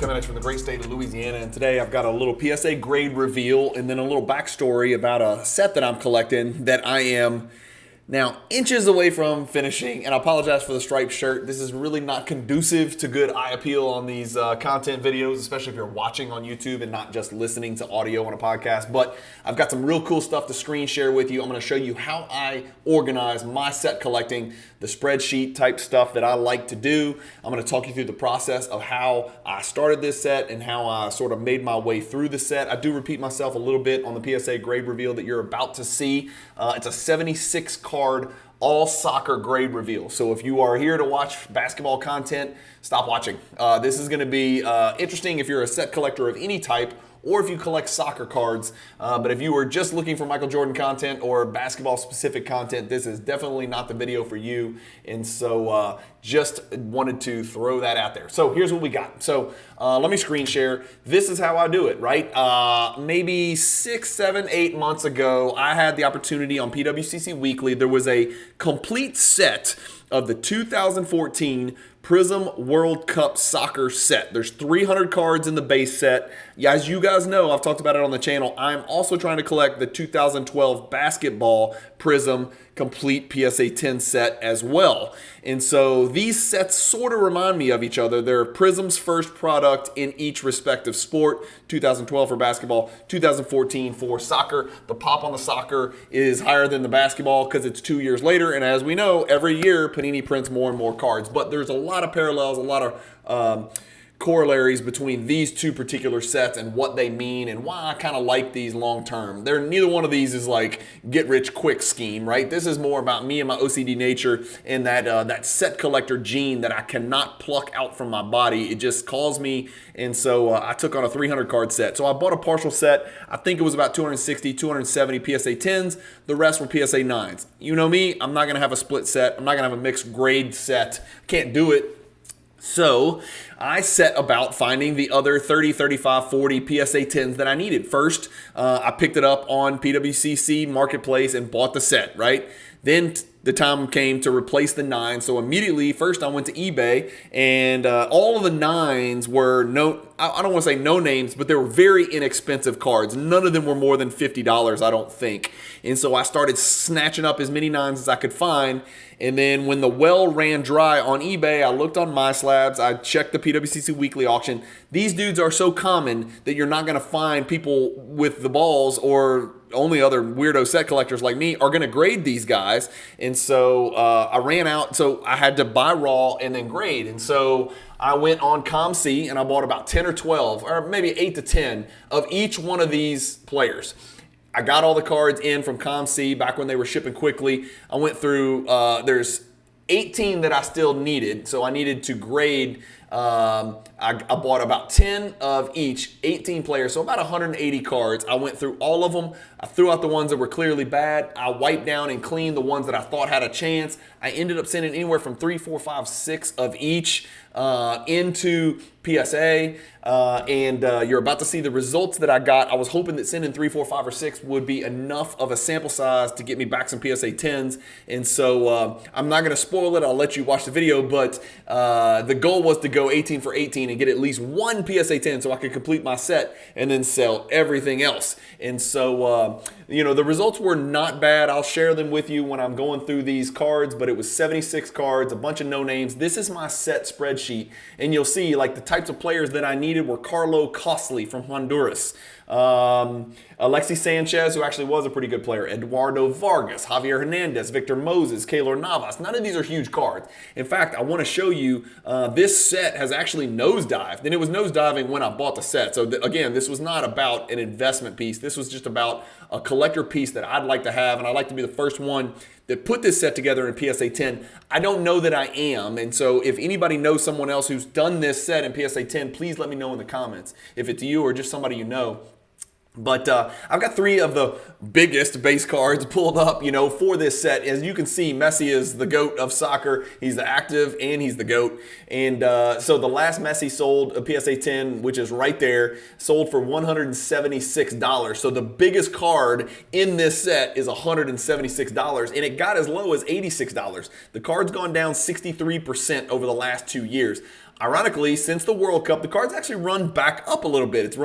10 minutes from the great state of Louisiana, and today I've got a little PSA grade reveal and then a little backstory about a set that I'm collecting that I am now inches away from finishing. And I apologize for the striped shirt. This is really not conducive to good eye appeal on these content videos, especially if you're watching on YouTube and not just listening to audio on a podcast. But I've got some real cool stuff to screen share with you. I'm going to show you how I organize my set collecting, the spreadsheet type stuff that I like to do. I'm going to talk you through the process of how I started this set and how I sort of made my way through the set. I do repeat myself a little bit on the PSA grade reveal that you're about to see. It's a 76 card all soccer grade reveal. So if you are here to watch basketball content, stop watching. This is going to be interesting if you're a set collector of any type, or if you collect soccer cards. But if you were just looking for Michael Jordan content or basketball specific content, this is definitely not the video for you. And so just wanted to throw that out there. So here's what we got. So let me screen share. This is how I do it, right? Maybe 6, 7, 8 months ago, I had the opportunity on PWCC Weekly. There was a complete set of the 2014 Prism World Cup soccer set. There's 300 cards in the base set. As you guys know, I've talked about it on the channel. I'm also trying to collect the 2012 basketball Prism complete PSA 10 set as well. And so these sets sort of remind me of each other. They're Prism's first product in each respective sport. 2012 for basketball, 2014 for soccer. The pop on the soccer is higher than the basketball because it's 2 years later. And as we know, every year Panini prints more and more cards. But there's a lot of parallels, a lot of corollaries between these two particular sets and what they mean and why I kind of like these long term. Neither one of these is like get rich quick scheme, right? This is more about me and my OCD nature and that set collector gene that I cannot pluck out from my body. It just calls me, and so I took on a 300 card set. So I bought a partial set. I think it was about 260, 270 PSA 10s. The rest were PSA 9s. You know me, I'm not going to have a split set. I'm not going to have a mixed grade set. Can't do it. So I set about finding the other 30, 35, 40 PSA 10s that I needed. First, I picked it up on PWCC Marketplace and bought the set, right? Then the time came to replace the 9. So immediately, first I went to eBay, and all of the 9s were I don't want to say no names, but they were very inexpensive cards. None of them were more than $50, I don't think. And so I started snatching up as many 9s as I could find. And then when the well ran dry on eBay, I looked on MySlabs, I checked the PWCC Weekly Auction. These dudes are so common that you're not going to find people with the balls, or only other weirdo set collectors like me are going to grade these guys. And so I ran out, so I had to buy raw and then grade. And so I went on ComC and I bought about 10 or 12, or maybe 8 to 10 of each one of these players. I got all the cards in from ComC back when they were shipping quickly. I went through, there's 18 that I still needed, so I needed to grade. I bought about 10 of each, 18 players, so about 180 cards. I went through all of them. I threw out the ones that were clearly bad. I wiped down and cleaned the ones that I thought had a chance. I ended up sending anywhere from 3, 4, 5, 6 of each into PSA, and you're about to see the results that I got. I was hoping that sending 3, 4, 5, or 6 would be enough of a sample size to get me back some PSA 10s, and so I'm not going to spoil it. I'll let you watch the video, but the goal was to go 18 for 18 and get at least one PSA 10 so I could complete my set and then sell everything else. And so, the results were not bad. I'll share them with you when I'm going through these cards, but it was 76 cards, a bunch of no names. This is my set spreadsheet, and you'll see like the types of players that I needed were Carlo Costly from Honduras, Alexis Sanchez, who actually was a pretty good player, Eduardo Vargas, Javier Hernandez, Victor Moses, Keylor Navas. None of these are huge cards. In fact, I want to show you this set has actually nosedived, and it was nosediving when I bought the set. So again, this was not about an investment piece. This was just about a collector piece that I'd like to have, and I'd like to be the first one that put this set together in PSA 10. I don't know that I am, and so if anybody knows someone else who's done this set in PSA 10, please let me know in the comments if it's you or just somebody you know. But I've got 3 of the biggest base cards pulled up, for this set. As you can see, Messi is the GOAT of soccer. He's the active and he's the GOAT. And so the last Messi sold, a PSA 10, which is right there, sold for $176. So the biggest card in this set is $176, and it got as low as $86. The card's gone down 63% over the last 2 years. Ironically, since the World Cup, the card's actually run back up a little bit. It's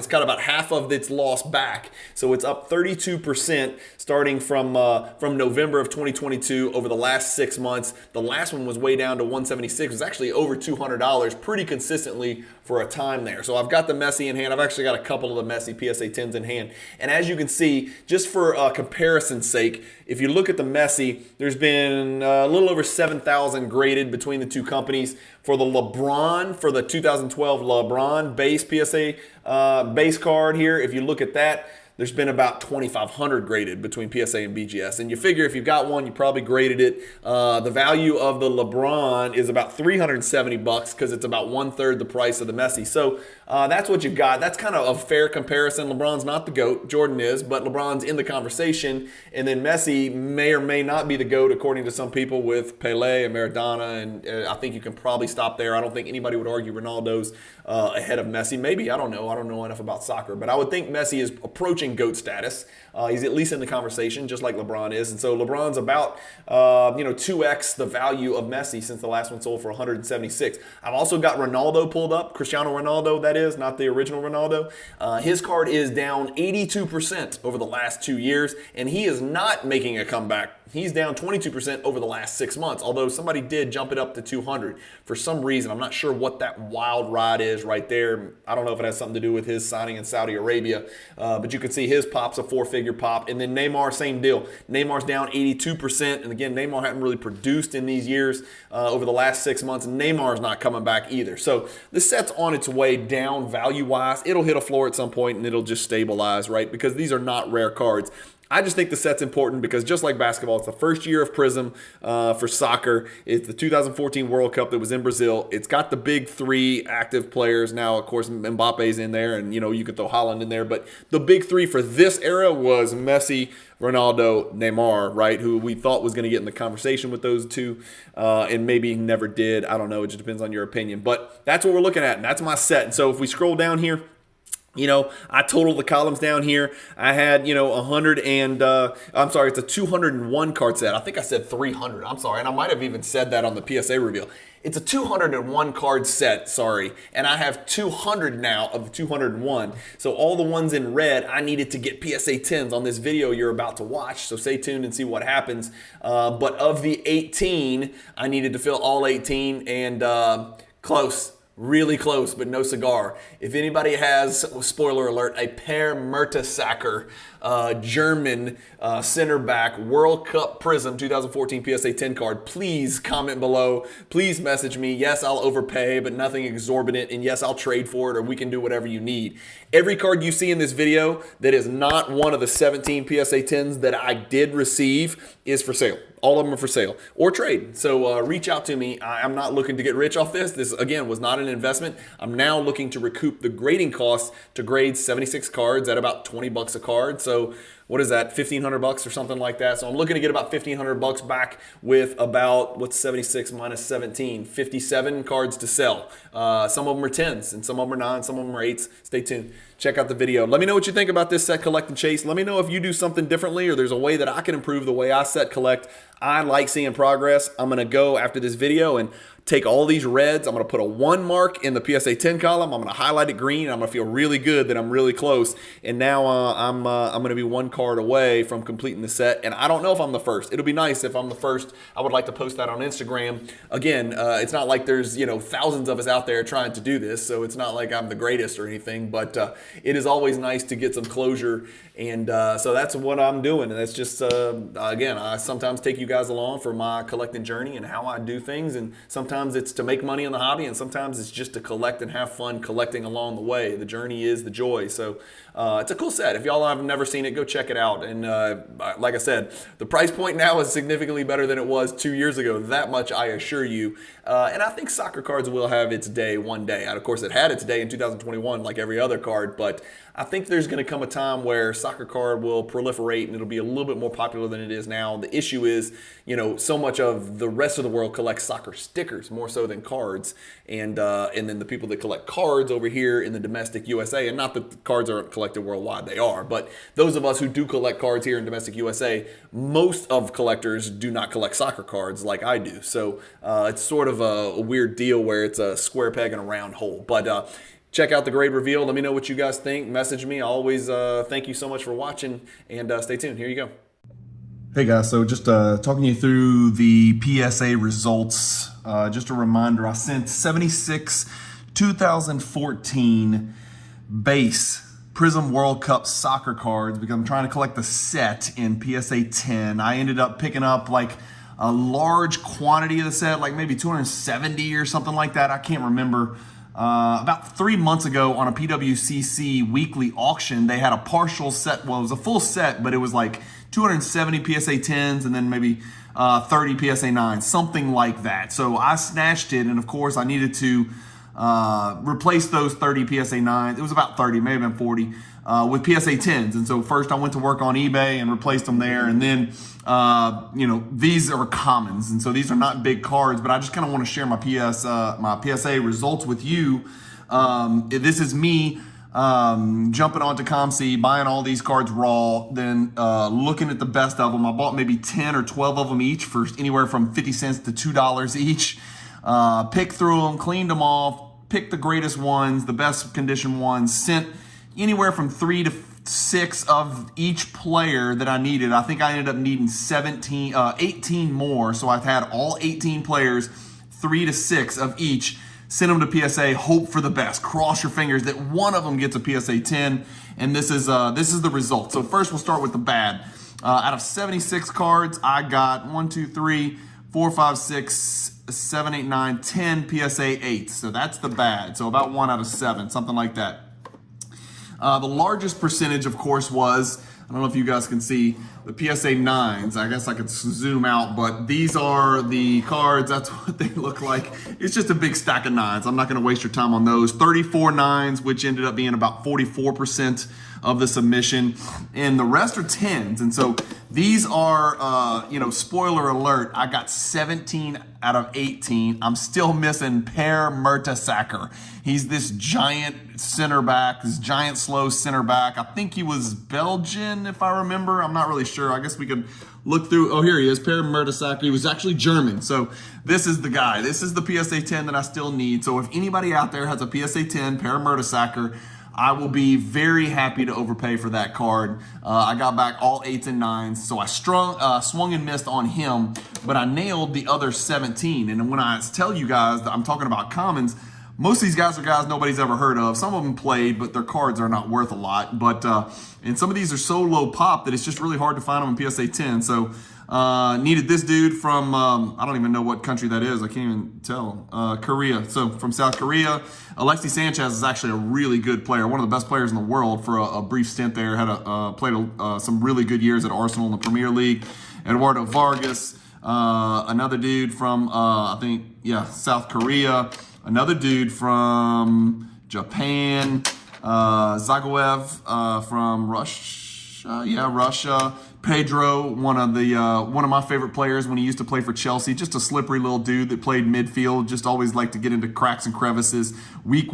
got about half of its loss back. So it's up 32% starting from November of 2022 over the last 6 months. The last one was way down to 176. It was actually over $200 pretty consistently for a time there. So I've got the Messi in hand. I've actually got a couple of the Messi PSA 10s in hand. And as you can see, just for comparison's sake, if you look at the Messi, there's been a little over 7,000 graded between the two companies. For the LeBron, for the 2012 LeBron base PSA base card here, if you look at that, there's been about 2,500 graded between PSA and BGS. And you figure if you've got one, you probably graded it. The value of the LeBron is about $370 because it's about 1/3 the price of the Messi. So that's what you've got. That's kind of a fair comparison. LeBron's not the GOAT. Jordan is, but LeBron's in the conversation. And then Messi may or may not be the GOAT according to some people with Pele and Maradona. And I think you can probably stop there. I don't think anybody would argue Ronaldo's ahead of Messi. Maybe, I don't know. I don't know enough about soccer. But I would think Messi is approaching GOAT status. He's at least in the conversation, just like LeBron is. And so LeBron's about 2x the value of Messi since the last one sold for 176. I've also got Ronaldo pulled up, Cristiano Ronaldo, that is, not the original Ronaldo. His card is down 82% over the last 2 years, and he is not making a comeback. He's down 22% over the last 6 months, although somebody did jump it up to 200 for some reason. I'm not sure what that wild ride is right there. I don't know if it has something to do with his signing in Saudi Arabia, but you can see his pop's a 4-figure pop. And then Neymar, same deal. Neymar's down 82%, and again, Neymar hadn't really produced in these years over the last 6 months, and Neymar's not coming back either. So this set's on its way down value-wise. It'll hit a floor at some point, and it'll just stabilize, right? Because these are not rare cards. I just think the set's important because just like basketball, it's the first year of Prism for soccer. It's the 2014 World Cup that was in Brazil. It's got the big three active players. Now, of course, Mbappe's in there, and, you could throw Haaland in there. But the big three for this era was Messi, Ronaldo, Neymar, right, who we thought was going to get in the conversation with those two and maybe never did. I don't know. It just depends on your opinion. But that's what we're looking at, and that's my set. And so if we scroll down here, I totaled the columns down here. I had, 100 and, it's a 201 card set. I think I said 300. I'm sorry. And I might have even said that on the PSA reveal. It's a 201 card set, and I have 200 now of the 201. So all the ones in red, I needed to get PSA 10s on this video you're about to watch. So stay tuned and see what happens. But of the 18, I needed to fill all 18 and close. Really close, but no cigar. If anybody has, spoiler alert, a Per Mertesacker German center back World Cup Prism 2014 PSA 10 card, please comment below. Please message me. Yes, I'll overpay, but nothing exorbitant. And yes, I'll trade for it, or we can do whatever you need. Every card you see in this video that is not one of the 17 PSA 10s that I did receive is for sale. All of them are for sale or trade. So reach out to me. I'm not looking to get rich off this. This, again, was not an investment. I'm now looking to recoup the grading costs to grade 76 cards at about $20 a card. So what is that, $1,500 or something like that? So I'm looking to get about $1,500 back with about, what's 76 minus 17? 57 cards to sell. Some of them are 10s and some of them are 9s, some of them are 8s. Stay tuned. Check out the video. Let me know what you think about this set, collect and chase. Let me know if you do something differently or there's a way that I can improve the way I set collect. I like seeing progress. I'm going to go after this video and take all these reds. I'm going to put a 1 mark in the PSA 10 column. I'm going to highlight it green. I'm going to feel really good that I'm really close. And now I'm going to be 1 card away from completing the set. And I don't know if I'm the first. It'll be nice if I'm the first. I would like to post that on Instagram. Again, it's not like there's thousands of us out there trying to do this, so it's not like I'm the greatest or anything. But it is always nice to get some closure. And so that's what I'm doing. And that's just, again, I sometimes take you guys along for my collecting journey and how I do things. And sometimes it's to make money in the hobby, and sometimes it's just to collect and have fun collecting along the way. The journey is the joy. So it's a cool set. If y'all have never seen it, go check it out. And like I said, the price point now is significantly better than it was 2 years ago. That much I assure you. And I think soccer cards will have its day one day. And of course, it had its day in 2021 like every other card, but I think there's going to come a time where soccer card will proliferate and it'll be a little bit more popular than it is now. The issue is, so much of the rest of the world collects soccer stickers more so than cards, and then the people that collect cards over here in the domestic USA, and not that the cards aren't collected worldwide, they are, but those of us who do collect cards here in domestic USA, most of collectors do not collect soccer cards like I do. So it's sort of a weird deal where it's a square peg in a round hole. But check out the grade reveal. Let me know what you guys think. Message me. I always thank you so much for watching, and stay tuned. Here you go. Hey guys, so just talking you through the PSA results. Just a reminder, I sent 76 2014 base Prism World Cup soccer cards because I'm trying to collect the set in PSA 10. I ended up picking up like a large quantity of the set, like maybe 270 or something like that. I can't remember. About 3 months ago on a PWCC Weekly Auction, they had a partial set. Well, it was a full set, but it was like 270 PSA 10s and then maybe 30 PSA 9s, something like that. So I snatched it, and of course I needed to replace those 30 PSA 9s. It was about 30, may have been 40, with PSA 10s. And so first I went to work on eBay and replaced them there. And then, these are commons. And so these are not big cards, but I just kind of want to share my PSA results with you. This is me jumping onto ComC, buying all these cards raw, then looking at the best of them. I bought maybe 10 or 12 of them each for anywhere from 50 cents to $2 each. Picked through them, cleaned them off, picked the greatest ones, the best condition ones, sent anywhere from 3 to 6 of each player that I needed. I think I ended up needing 18 more. So I've had all 18 players, 3 to 6 of each, send them to PSA, hope for the best. Cross your fingers that one of them gets a PSA 10. And this is the result. So first we'll start with the bad. Out of 76 cards, I got 1, 2, 3, 4, 5, 6, 7, 8, 9, 10 PSA 8s. So that's the bad. So about 1 out of 7, something like that. The largest percentage, of course, was, I don't know if you guys can see, the PSA 9s. I guess I could zoom out, but these are the cards. That's what they look like. It's just a big stack of 9s. I'm not going to waste your time on those. 34 9s, which ended up being about 44% of the submission, and the rest are 10s. And so these are, spoiler alert, I got 17 out of 18. I'm still missing Per Mertesacker. He's this giant center back, this giant slow center back. I think he was Belgian, if I remember. I'm not really sure. I guess we could look through. Oh, here he is, Per Mertesacker. He was actually German. So this is the guy. This is the PSA 10 that I still need. So if anybody out there has a PSA 10, Per Mertesacker, I will be very happy to overpay for that card. I got back all 8s and 9s, so I swung and missed on him, but I nailed the other 17. And when I tell you guys that I'm talking about commons, most of these guys are guys nobody's ever heard of. Some of them played, but their cards are not worth a lot. But and some of these are so low pop that it's just really hard to find them in PSA 10. So needed this dude from, I don't even know what country that is. I can't even tell. Korea. So from South Korea. Alexis Sanchez is actually a really good player. One of the best players in the world for a brief stint there. Had played some really good years at Arsenal in the Premier League. Eduardo Vargas. Another dude from, South Korea. Another dude from Japan. Zagoev from Russia. Yeah, Russia. Pedro, one of my favorite players when he used to play for Chelsea. Just a slippery little dude that played midfield. Just always liked to get into cracks and crevices. Weak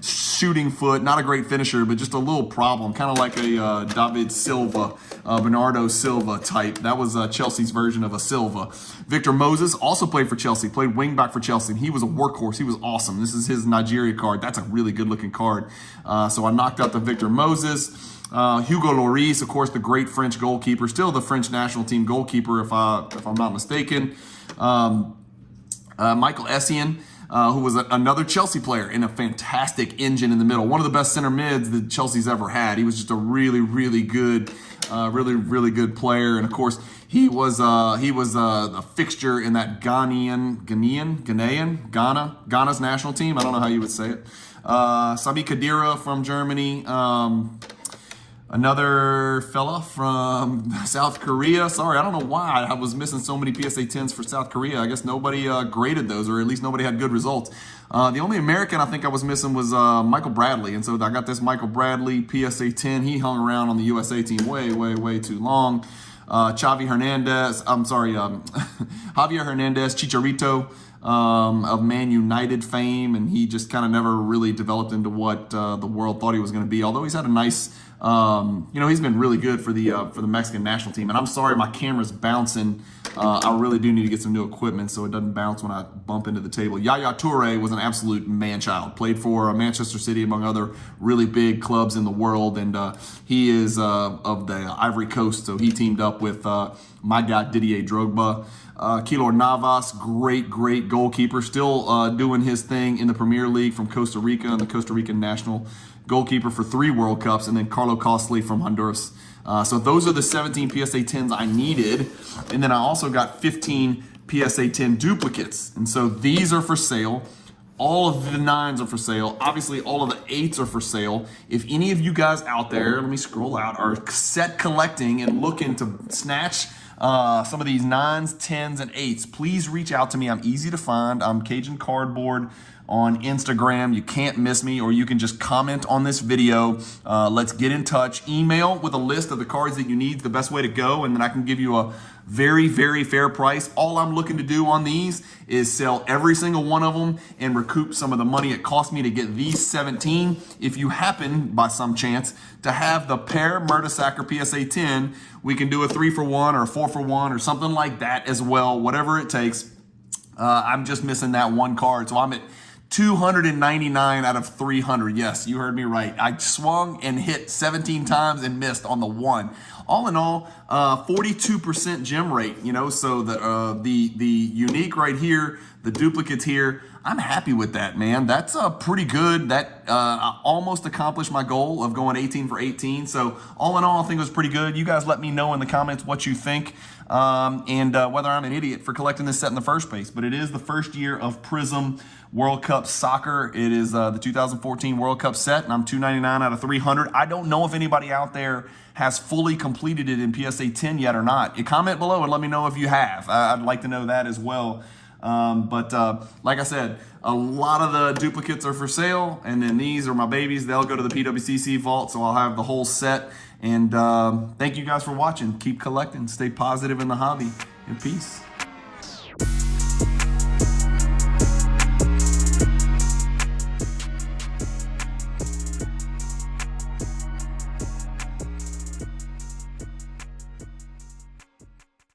shooting foot. Not a great finisher, but just a little problem. Kind of like a David Silva, Bernardo Silva type. That was Chelsea's version of a Silva. Victor Moses also played for Chelsea. Played wing back for Chelsea. And he was a workhorse. He was awesome. This is his Nigeria card. That's a really good looking card. So I knocked out the Victor Moses. Hugo Lloris, of course, the great French goalkeeper, still the French national team goalkeeper, if I'm not mistaken. Michael Essien, who was another Chelsea player and a fantastic engine in the middle. One of the best center mids that Chelsea's ever had. He was just a really, really good, really good player. And of course, he was a fixture in that Ghana's national team. I don't know how you would say it. Sami Khedira from Germany. Another fella from South Korea. Sorry, I don't know why I was missing so many PSA 10s for South Korea. I guess nobody graded those, or at least nobody had good results. The only American I think I was missing was Michael Bradley. And so I got this Michael Bradley PSA 10. He hung around on the USA team way too long. Javier Hernandez, Chicharito, of Man United fame, and he just kind of never really developed into what the world thought he was going to be. Although he's had a nice, he's been really good for the Mexican national team. And I'm sorry, my camera's bouncing. I really do need to get some new equipment so it doesn't bounce when I bump into the table. Yaya Toure was an absolute man-child. Played for Manchester City, among other really big clubs in the world, and he is of the Ivory Coast, so he teamed up with my guy Didier Drogba. Keylor Navas, great goalkeeper, still doing his thing in the Premier League from Costa Rica, and the Costa Rican national goalkeeper for 3 World Cups, and then Carlo Costly from Honduras. So those are the 17 PSA 10s I needed, and then I also got 15 PSA 10 duplicates, and so these are for sale. All of the 9s are for sale. Obviously, all of the 8s are for sale. If any of you guys out there, let me scroll out, are set collecting and looking to snatch some of these 9s, 10s, and 8s, please reach out to me. I'm easy to find. I'm Cajun Cardboard on Instagram. You can't miss me, or you can just comment on this video. Let's get in touch. Email with a list of the cards that you need, the best way to go, and then I can give you a very fair price. All I'm looking to do on these is sell every single one of them and recoup some of the money it cost me to get these 17. If you happen, by some chance, to have the pair Mertesacker PSA 10, we can do a 3-for-1 or a 4-for-1 or something like that as well, whatever it takes. I'm just missing that one card, so I'm at 299 out of 300. Yes, you heard me right. I swung and hit 17 times and missed on the one. All in all, 42% gem rate, so the unique right here, the duplicates here, I'm happy with that, man. That's pretty good. That I almost accomplished my goal of going 18 for 18. So all in all, I think it was pretty good. You guys let me know in the comments what you think, and whether I'm an idiot for collecting this set in the first place. But it is the first year of Prism World Cup Soccer. It is the 2014 World Cup set, and I'm 299 out of 300. I don't know if anybody out there has fully completed it in PSA 10 yet or not. You comment below and let me know if you have. I'd like to know that as well. But like I said, a lot of the duplicates are for sale, and then these are my babies. They'll go to the PWCC vault, so I'll have the whole set. And thank you guys for watching. Keep collecting. Stay positive in the hobby. And peace.